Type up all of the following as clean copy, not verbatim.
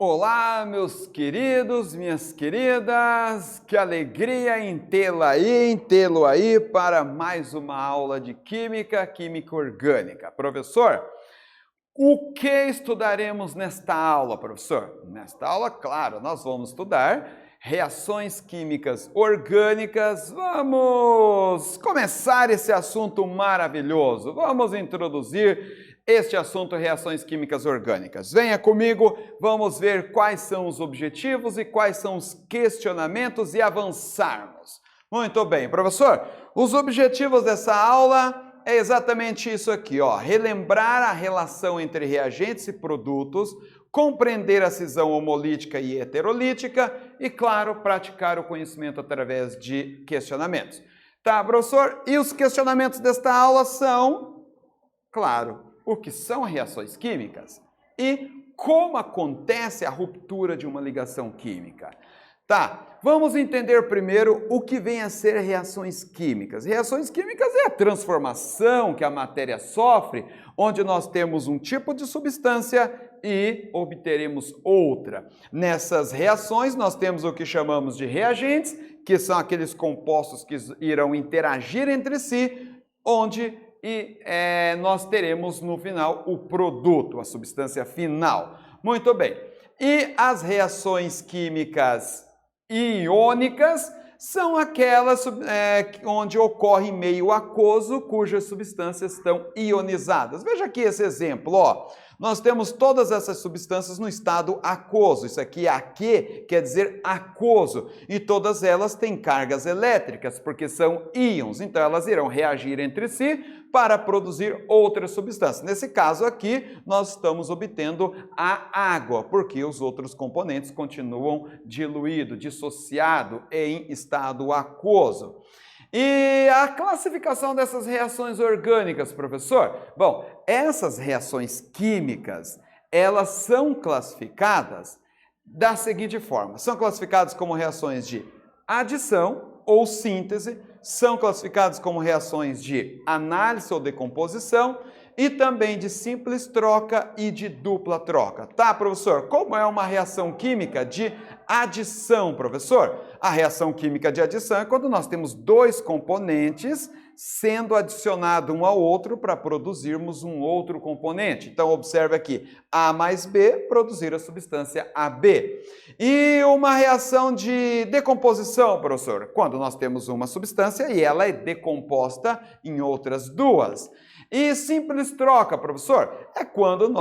Olá, meus queridos, minhas queridas, que alegria em tê-lo aí para mais uma aula de Química Orgânica. Professor, o que estudaremos nesta aula, professor? Nesta aula, claro, nós vamos estudar reações químicas orgânicas. Vamos começar esse assunto maravilhoso. Vamos introduzir este assunto, reações químicas orgânicas. Venha comigo, vamos ver quais são os objetivos e quais são os questionamentos e avançarmos. Muito bem, professor, os objetivos dessa aula é exatamente isso aqui, ó, relembrar a relação entre reagentes e produtos, compreender a cisão homolítica e heterolítica e, claro, praticar o conhecimento através de questionamentos. Tá, professor? E os questionamentos desta aula são, claro, o que são reações químicas e como acontece a ruptura de uma ligação química. Tá, vamos entender primeiro o que vem a ser reações químicas. Reações químicas é a transformação que a matéria sofre, onde nós temos um tipo de substância e obteremos outra. Nessas reações nós temos o que chamamos de reagentes, que são aqueles compostos que irão interagir entre si, onde nós teremos no final o produto, a substância final. Muito bem. E as reações químicas iônicas são aquelas onde ocorre em meio aquoso, cujas substâncias estão ionizadas. Veja aqui esse exemplo, ó. Nós temos todas essas substâncias no estado aquoso. Isso aqui, aquê, quer dizer aquoso. E todas elas têm cargas elétricas, porque são íons. Então, elas irão reagir entre si para produzir outras substâncias. Nesse caso aqui, nós estamos obtendo a água, porque os outros componentes continuam diluído, dissociado em estado aquoso. E a classificação dessas reações orgânicas, professor? Bom, essas reações químicas, elas são classificadas da seguinte forma. São classificadas como reações de adição ou síntese, são classificadas como reações de análise ou decomposição e também de simples troca e de dupla troca. Tá, professor? Como é uma reação química de adição, professor? A reação química de adição é quando nós temos dois componentes sendo adicionado um ao outro para produzirmos um outro componente. Então, observe aqui, A mais B produzir a substância AB. E uma reação de decomposição, professor? Quando nós temos uma substância e ela é decomposta em outras duas. E simples troca, professor? É quando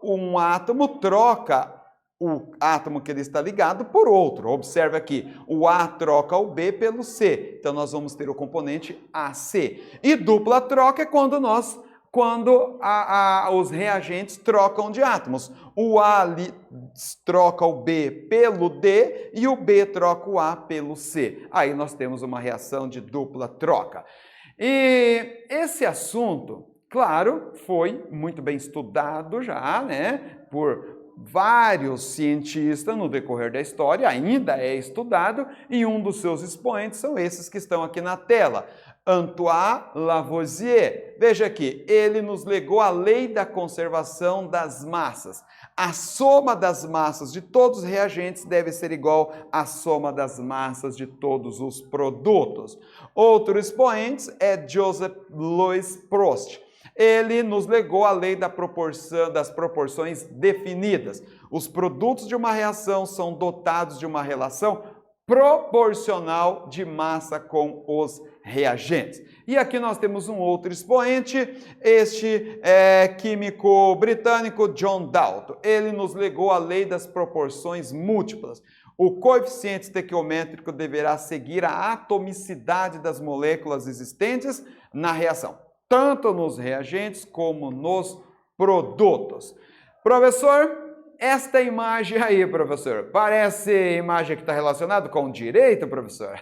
um átomo troca o átomo que ele está ligado por outro. Observe aqui, o A troca o B pelo C. Então, nós vamos ter o componente AC. E dupla troca é quando os reagentes trocam de átomos. O A troca o B pelo D e o B troca o A pelo C. Aí nós temos uma reação de dupla troca. E esse assunto, claro, foi muito bem estudado já, né, por vários cientistas no decorrer da história, ainda é estudado, e um dos seus expoentes são esses que estão aqui na tela. Antoine Lavoisier. Veja aqui, ele nos legou a lei da conservação das massas. A soma das massas de todos os reagentes deve ser igual à soma das massas de todos os produtos. Outro expoente é Joseph Louis Proust. Ele nos legou a lei das proporções definidas. Os produtos de uma reação são dotados de uma relação proporcional de massa com os reagentes. E aqui nós temos um outro expoente, este químico britânico John Dalton. Ele nos legou a lei das proporções múltiplas. O coeficiente estequiométrico deverá seguir a atomicidade das moléculas existentes na reação, tanto nos reagentes como nos produtos. Professor, esta imagem aí, professor, parece imagem que está relacionada com direito, professor?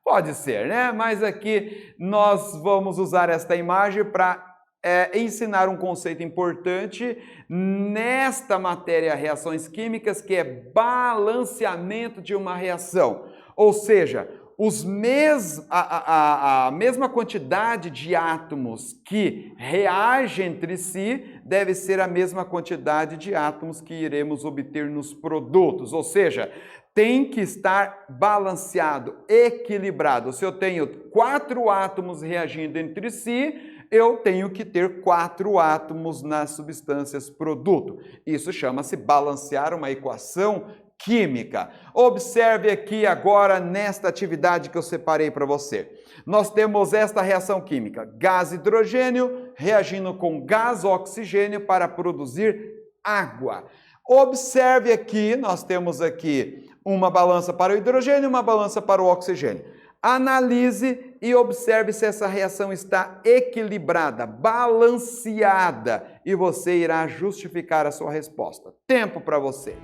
Pode ser, né? Mas aqui nós vamos usar esta imagem para ensinar um conceito importante nesta matéria reações químicas, que é balanceamento de uma reação. Ou seja, a mesma quantidade de átomos que reagem entre si deve ser a mesma quantidade de átomos que iremos obter nos produtos, ou seja, tem que estar balanceado, equilibrado. Se eu tenho 4 átomos reagindo entre si, eu tenho que ter 4 átomos nas substâncias produto. Isso chama-se balancear uma equação química. Observe aqui agora nesta atividade que eu separei para você. Nós temos esta reação química, gás hidrogênio reagindo com gás oxigênio para produzir água. Observe aqui, nós temos aqui uma balança para o hidrogênio e uma balança para o oxigênio. Analise e observe se essa reação está equilibrada, balanceada, e você irá justificar a sua resposta. Tempo para você.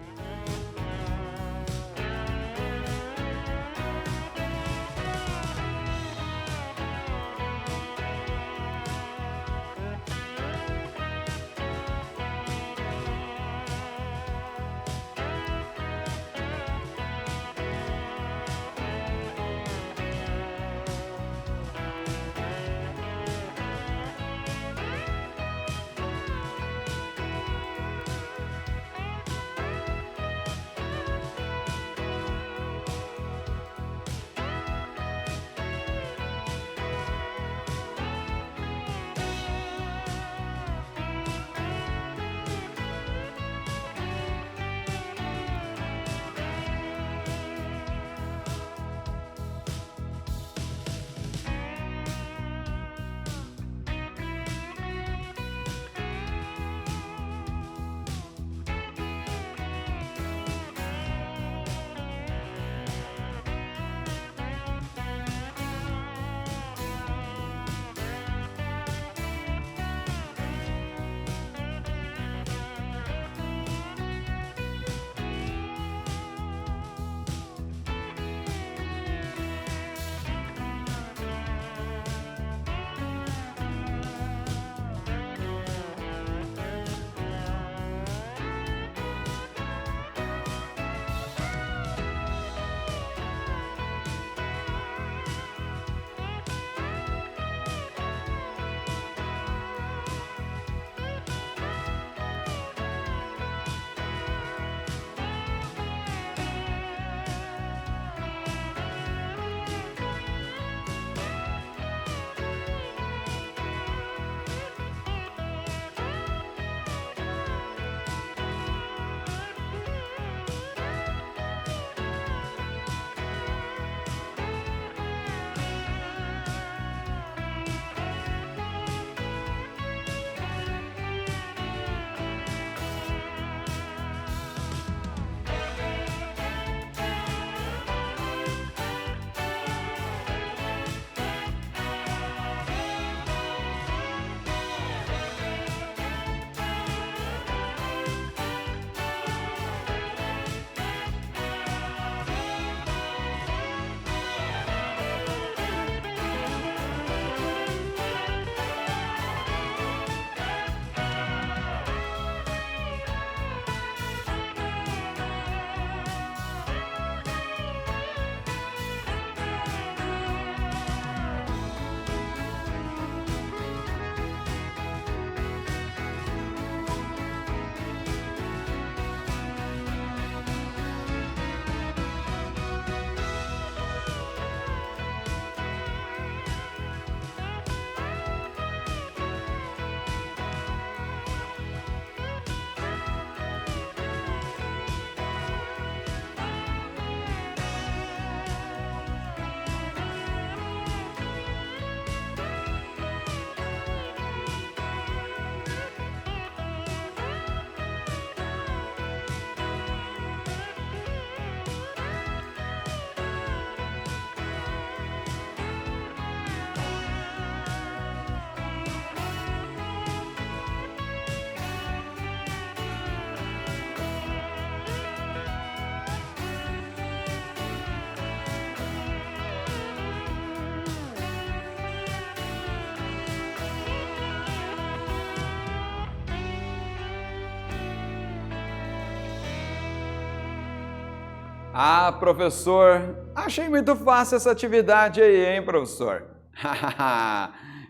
Ah, professor, achei muito fácil essa atividade aí, hein, professor?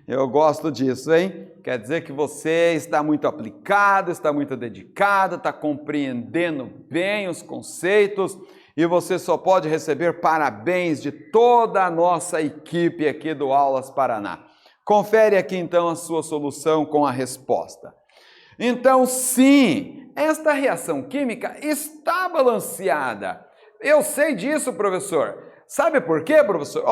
Eu gosto disso, hein? Quer dizer que você está muito aplicado, está muito dedicado, está compreendendo bem os conceitos e você só pode receber parabéns de toda a nossa equipe aqui do Aulas Paraná. Confere aqui então a sua solução com a resposta. Então, sim, esta reação química está balanceada. Eu sei disso, professor. Sabe por quê, professor?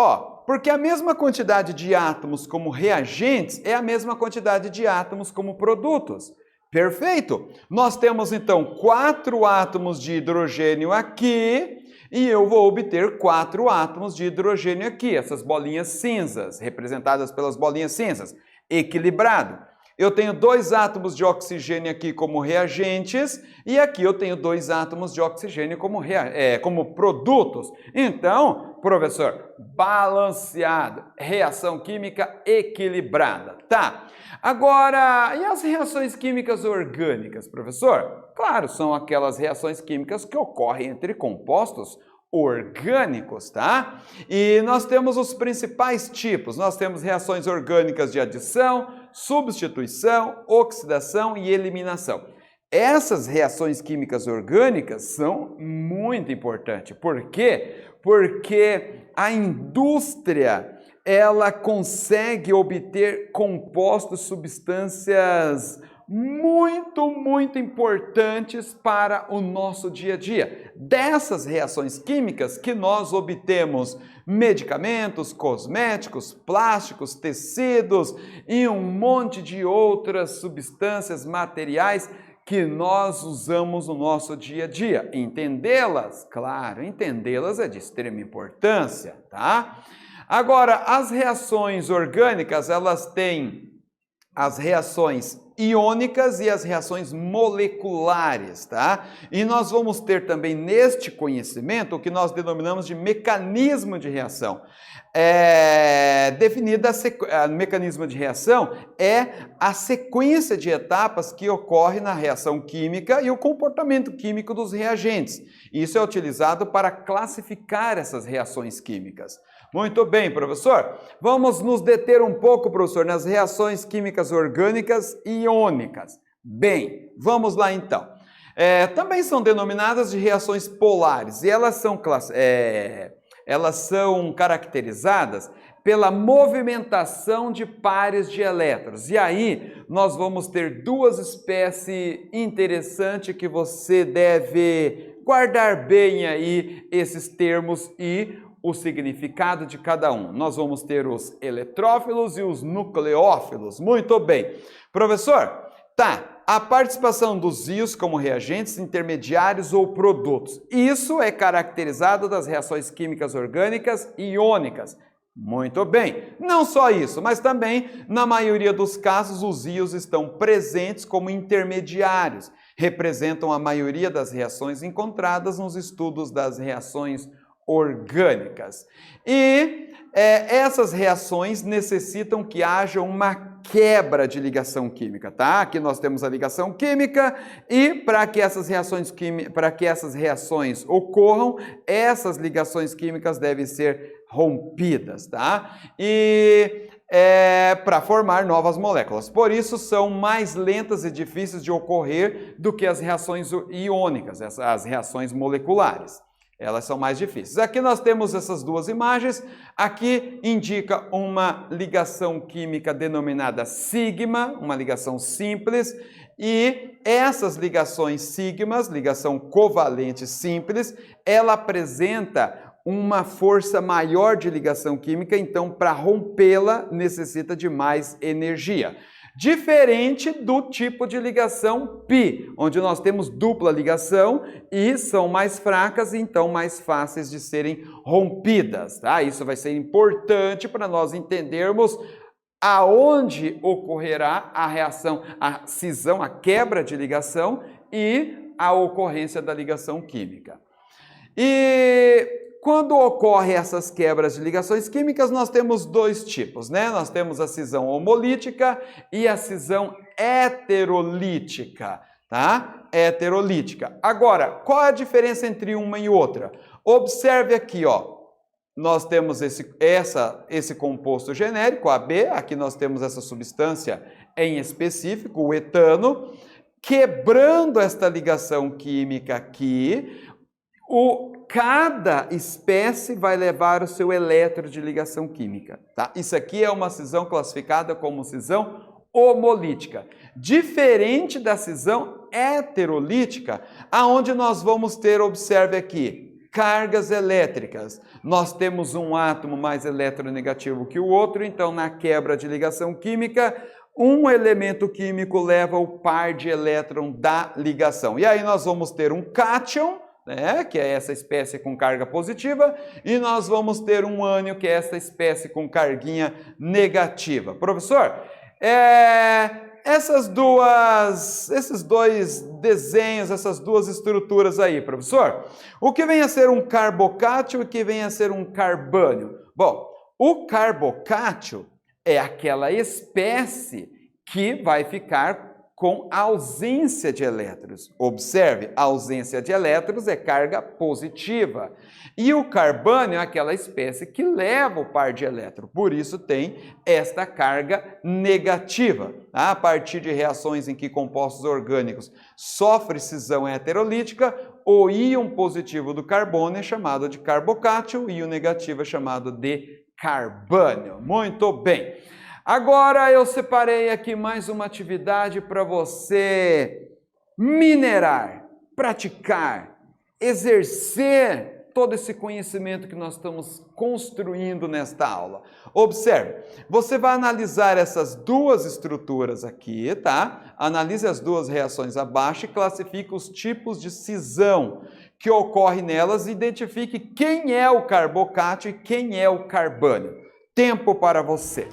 Porque a mesma quantidade de átomos como reagentes é a mesma quantidade de átomos como produtos. Perfeito! Nós temos então 4 átomos de hidrogênio aqui e eu vou obter 4 átomos de hidrogênio aqui, essas bolinhas cinzas, representadas pelas bolinhas cinzas. Equilibrado. Eu tenho 2 átomos de oxigênio aqui como reagentes e aqui eu tenho 2 átomos de oxigênio como produtos. Então, professor, balanceado, reação química equilibrada, tá? Agora, e as reações químicas orgânicas, professor? Claro, são aquelas reações químicas que ocorrem entre compostos orgânicos, tá? E nós temos os principais tipos. Nós temos reações orgânicas de adição, substituição, oxidação e eliminação. Essas reações químicas orgânicas são muito importantes. Por quê? Porque a indústria, ela consegue obter compostos, substâncias muito importantes para o nosso dia a dia. Dessas reações químicas que nós obtemos medicamentos, cosméticos, plásticos, tecidos e um monte de outras substâncias materiais que nós usamos no nosso dia a dia. Entendê-las? Claro, entendê-las é de extrema importância, tá? Agora, as reações orgânicas, elas têm as reações iônicas e as reações moleculares, tá? E nós vamos ter também neste conhecimento o que nós denominamos de mecanismo de reação. Mecanismo de reação é a sequência de etapas que ocorre na reação química e o comportamento químico dos reagentes. Isso é utilizado para classificar essas reações químicas. Muito bem, professor. Vamos nos deter um pouco, professor, nas reações químicas orgânicas e iônicas. Bem, vamos lá então. Também são denominadas de reações polares e elas são caracterizadas pela movimentação de pares de elétrons. E aí nós vamos ter 2 espécies interessantes que você deve guardar bem aí esses termos e o significado de cada um. Nós vamos ter os eletrófilos e os nucleófilos. Muito bem. Professor, tá. A participação dos íons como reagentes, intermediários ou produtos. Isso é caracterizado das reações químicas orgânicas e iônicas. Muito bem. Não só isso, mas também, na maioria dos casos, os íons estão presentes como intermediários. Representam a maioria das reações encontradas nos estudos das reações orgânicas. E essas reações necessitam que haja uma quebra de ligação química, tá? Aqui nós temos a ligação química e para que essas reações ocorram, essas ligações químicas devem ser rompidas, tá? E para formar novas moléculas. Por isso são mais lentas e difíceis de ocorrer do que as reações iônicas, as reações moleculares. Elas são mais difíceis. Aqui nós temos essas 2 imagens. Aqui indica uma ligação química denominada sigma, uma ligação simples. E essas ligações sigmas, ligação covalente simples, ela apresenta uma força maior de ligação química, então para rompê-la necessita de mais energia. Diferente do tipo de ligação pi, onde nós temos dupla ligação e são mais fracas e então mais fáceis de serem rompidas, tá? Isso vai ser importante para nós entendermos aonde ocorrerá a reação, a cisão, a quebra de ligação e a ocorrência da ligação química. E quando ocorrem essas quebras de ligações químicas, nós temos 2 tipos, né? Nós temos a cisão homolítica e a cisão heterolítica, tá? Heterolítica. Agora, qual é a diferença entre uma e outra? Observe aqui, ó. Nós temos esse composto genérico, AB, aqui nós temos essa substância em específico, o etano. Quebrando esta ligação química aqui, cada espécie vai levar o seu elétron de ligação química. Tá? Isso aqui é uma cisão classificada como cisão homolítica. Diferente da cisão heterolítica, aonde nós vamos ter, observe aqui, cargas elétricas. Nós temos um átomo mais eletronegativo que o outro, então na quebra de ligação química, um elemento químico leva o par de elétron da ligação. E aí nós vamos ter um cátion, né, que é essa espécie com carga positiva, e nós vamos ter um ânion, que é essa espécie com carguinha negativa. Professor, esses dois desenhos, essas duas estruturas aí, professor, o que vem a ser um carbocátio e o que vem a ser um carbânio? Bom, o carbocátio é aquela espécie que vai ficar com ausência de elétrons. Observe, a ausência de elétrons é carga positiva. E o carbânio é aquela espécie que leva o par de elétrons. Por isso tem esta carga negativa. A partir de reações em que compostos orgânicos sofrem cisão heterolítica, o íon positivo do carbono é chamado de carbocátio e o negativo é chamado de carbânio. Muito bem. Agora eu separei aqui mais uma atividade para você minerar, praticar, exercer todo esse conhecimento que nós estamos construindo nesta aula. Observe, você vai analisar essas duas estruturas aqui, tá? Analise as duas reações abaixo e classifique os tipos de cisão que ocorre nelas e identifique quem é o carbocátio e quem é o carbânio. Tempo para você.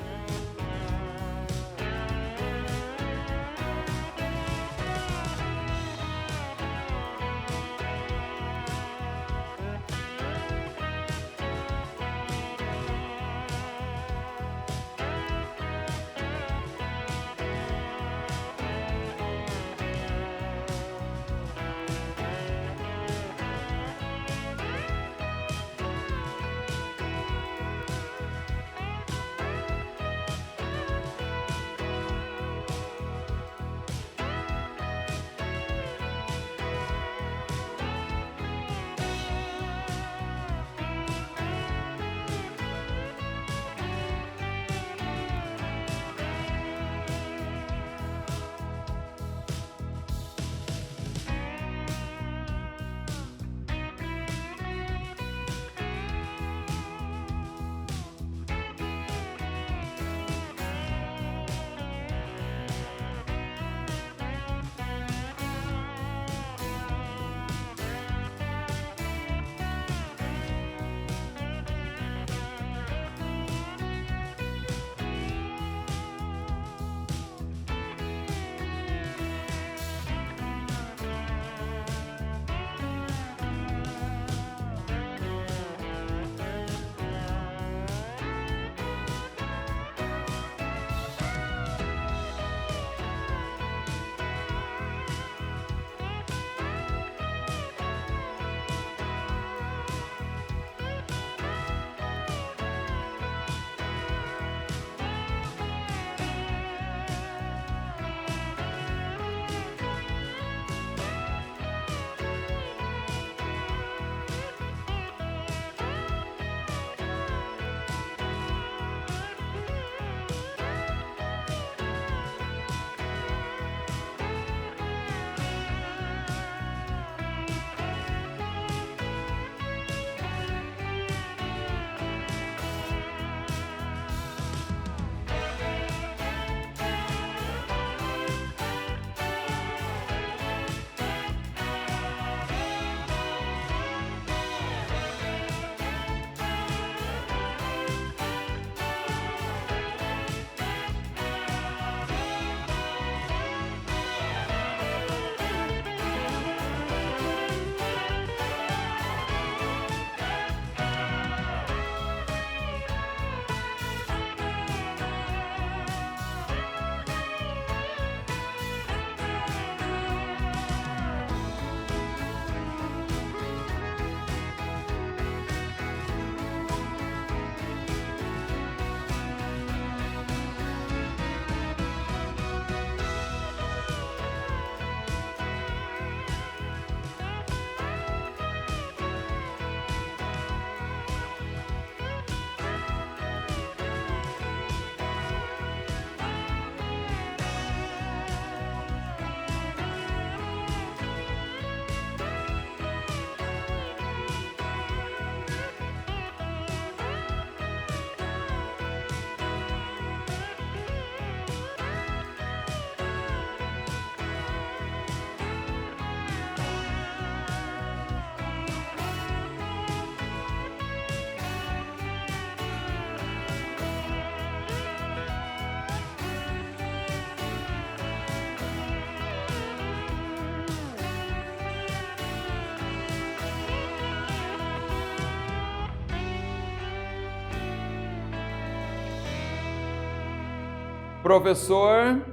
Professor,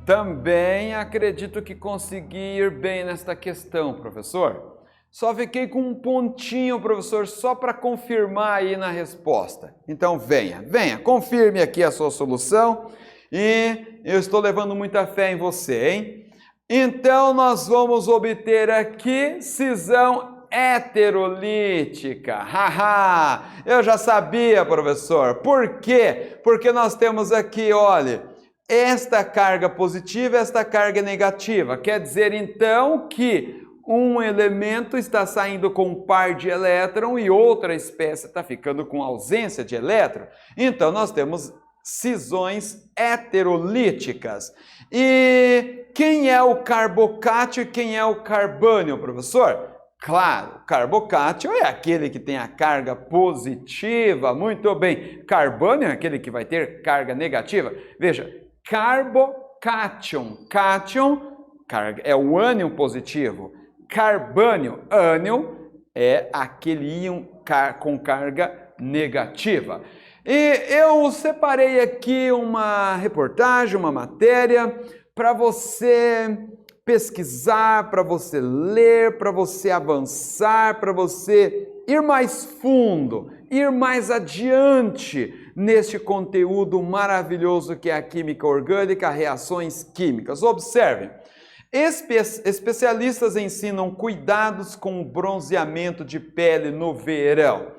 também acredito que consegui ir bem nesta questão, professor. Só fiquei com um pontinho, professor, só para confirmar aí na resposta. Então venha, confirme aqui a sua solução e eu estou levando muita fé em você, hein? Então nós vamos obter aqui cisão heterolítica. Haha! Eu já sabia, professor. Por quê? Porque nós temos aqui, olha, esta carga positiva e esta carga negativa. Quer dizer, então, que um elemento está saindo com um par de elétron e outra espécie está ficando com ausência de elétron. Então, nós temos cisões heterolíticas. E quem é o carbocátio e quem é o carbânio, professor? Claro, o carbocátio é aquele que tem a carga positiva, muito bem. Carbânio é aquele que vai ter carga negativa. Veja, carbocátion, cátion é o ânion positivo. Carbânio, ânion, é aquele íon com carga negativa. E eu separei aqui uma reportagem, uma matéria, para você pesquisar, para você ler, para você avançar, para você ir mais fundo, ir mais adiante neste conteúdo maravilhoso que é a química orgânica, reações químicas. Observem, especialistas ensinam cuidados com o bronzeamento de pele no verão.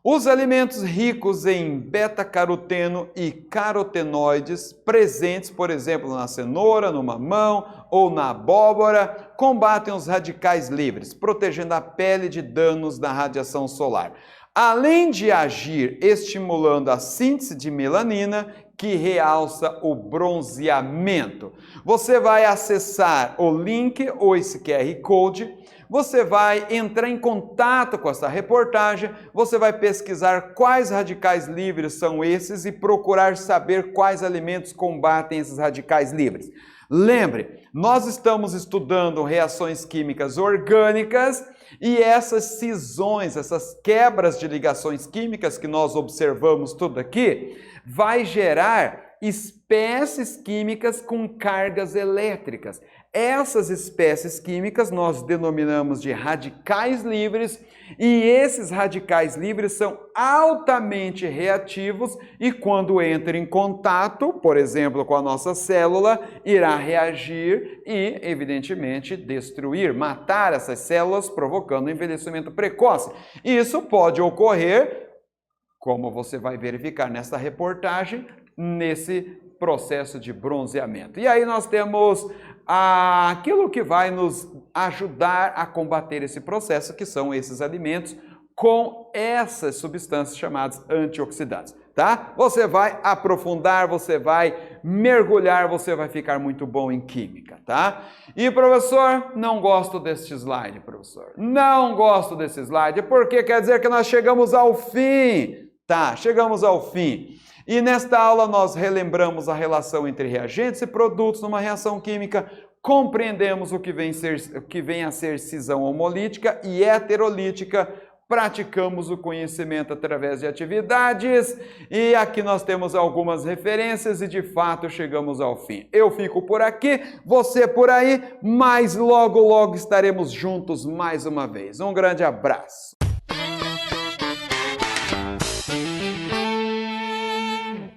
Os alimentos ricos em beta-caroteno e carotenoides, presentes, por exemplo, na cenoura, no mamão ou na abóbora, combatem os radicais livres, protegendo a pele de danos da radiação solar. Além de agir estimulando a síntese de melanina, que realça o bronzeamento. Você vai acessar o link ou esse QR Code, você vai entrar em contato com essa reportagem, você vai pesquisar quais radicais livres são esses e procurar saber quais alimentos combatem esses radicais livres. Lembre, nós estamos estudando reações químicas orgânicas e essas cisões, essas quebras de ligações químicas que nós observamos tudo aqui, vai gerar espécies químicas com cargas elétricas. Essas espécies químicas nós denominamos de radicais livres e esses radicais livres são altamente reativos e quando entram em contato, por exemplo, com a nossa célula, irá reagir e, evidentemente, destruir, matar essas células, provocando envelhecimento precoce. Isso pode ocorrer, como você vai verificar nessa reportagem, nesse processo de bronzeamento. E aí nós temos aquilo que vai nos ajudar a combater esse processo, que são esses alimentos com essas substâncias chamadas antioxidantes, tá? Você vai aprofundar, você vai mergulhar, você vai ficar muito bom em química, tá? E professor, não gosto deste slide, professor. Não gosto desse slide, porque quer dizer que nós chegamos ao fim, tá? Chegamos ao fim. E nesta aula nós relembramos a relação entre reagentes e produtos numa reação química, compreendemos o que vem a ser cisão homolítica e heterolítica, praticamos o conhecimento através de atividades e aqui nós temos algumas referências e de fato chegamos ao fim. Eu fico por aqui, você por aí, mas logo estaremos juntos mais uma vez. Um grande abraço!